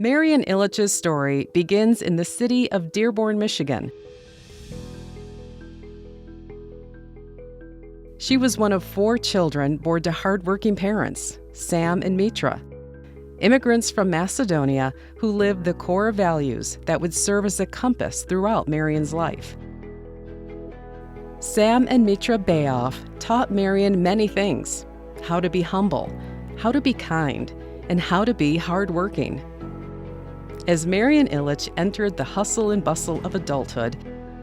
Marian Ilitch's story begins in the city of Dearborn, Michigan. She was one of 4 children born to hardworking parents, Sam and Mitra, immigrants from Macedonia who lived the core values that would serve as a compass throughout Marian's life. Sam and Mitra Bayoff taught Marian many things: how to be humble, how to be kind, and how to be hardworking. As Marian Ilitch entered the hustle and bustle of adulthood,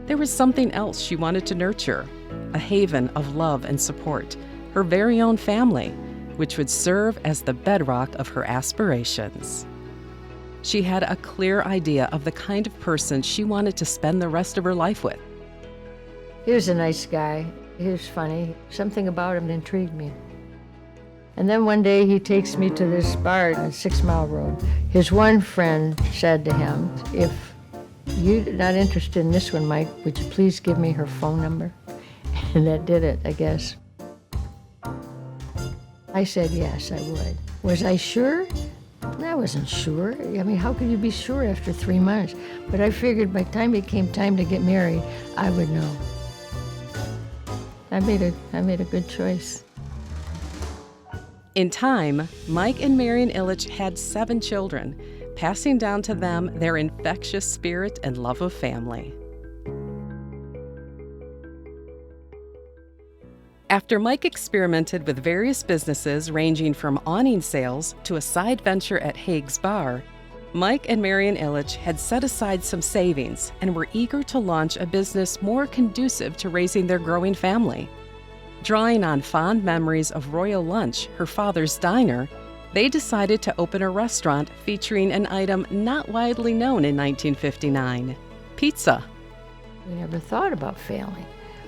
there was something else she wanted to nurture, a haven of love and support, her very own family, which would serve as the bedrock of her aspirations. She had a clear idea of the kind of person she wanted to spend the rest of her life with. He was a nice guy. He was funny. Something about him intrigued me. And then one day he takes me to this bar on 6 Mile Road. His one friend said to him, "If you're not interested in this one, Mike, would you please give me her phone number?" And that did it, I guess. I said yes, I would. Was I sure? I wasn't sure. I mean, how could you be sure after 3 months? But I figured by the time it came time to get married, I would know. I made a good choice. In time, Mike and Marian Ilitch had 7 children, passing down to them their infectious spirit and love of family. After Mike experimented with various businesses ranging from awning sales to a side venture at Haig's Bar, Mike and Marian Ilitch had set aside some savings and were eager to launch a business more conducive to raising their growing family. Drawing on fond memories of Royal Lunch, her father's diner, they decided to open a restaurant featuring an item not widely known in 1959, pizza. We never thought about failing.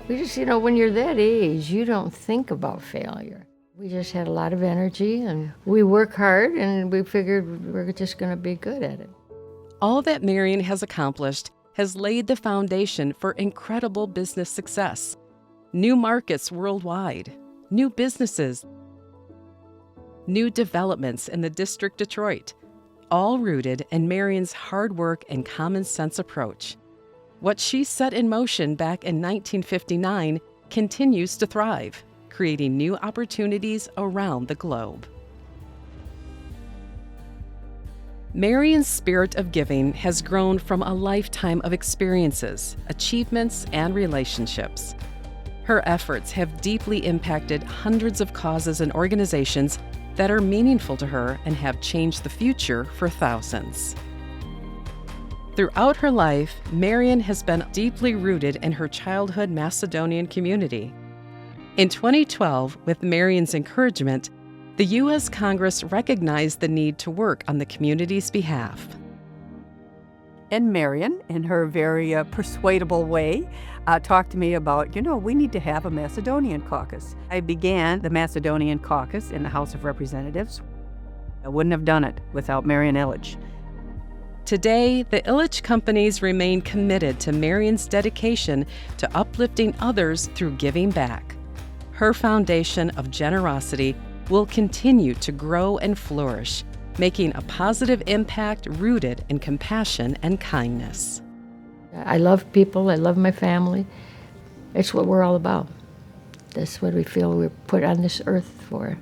We just, when you're that age, you don't think about failure. We just had a lot of energy, and we work hard, and we figured we're just going to be good at it. All that Marian has accomplished has laid the foundation for incredible business success. New markets worldwide, new businesses, new developments in the District Detroit, all rooted in Marian's hard work and common sense approach. What she set in motion back in 1959 continues to thrive, creating new opportunities around the globe. Marian's spirit of giving has grown from a lifetime of experiences, achievements, and relationships. Her efforts have deeply impacted hundreds of causes and organizations that are meaningful to her and have changed the future for thousands. Throughout her life, Marian has been deeply rooted in her childhood Macedonian community. In 2012, with Marian's encouragement, the U.S. Congress recognized the need to work on the community's behalf. And Marian, in her very persuadable way, talked to me about, we need to have a Macedonian caucus. I began the Macedonian caucus in the House of Representatives. I wouldn't have done it without Marian Ilitch. Today, the Ilitch companies remain committed to Marian's dedication to uplifting others through giving back. Her foundation of generosity will continue to grow and flourish, making a positive impact rooted in compassion and kindness. I love people. I love my family. It's what we're all about. That's what we feel we're put on this earth for.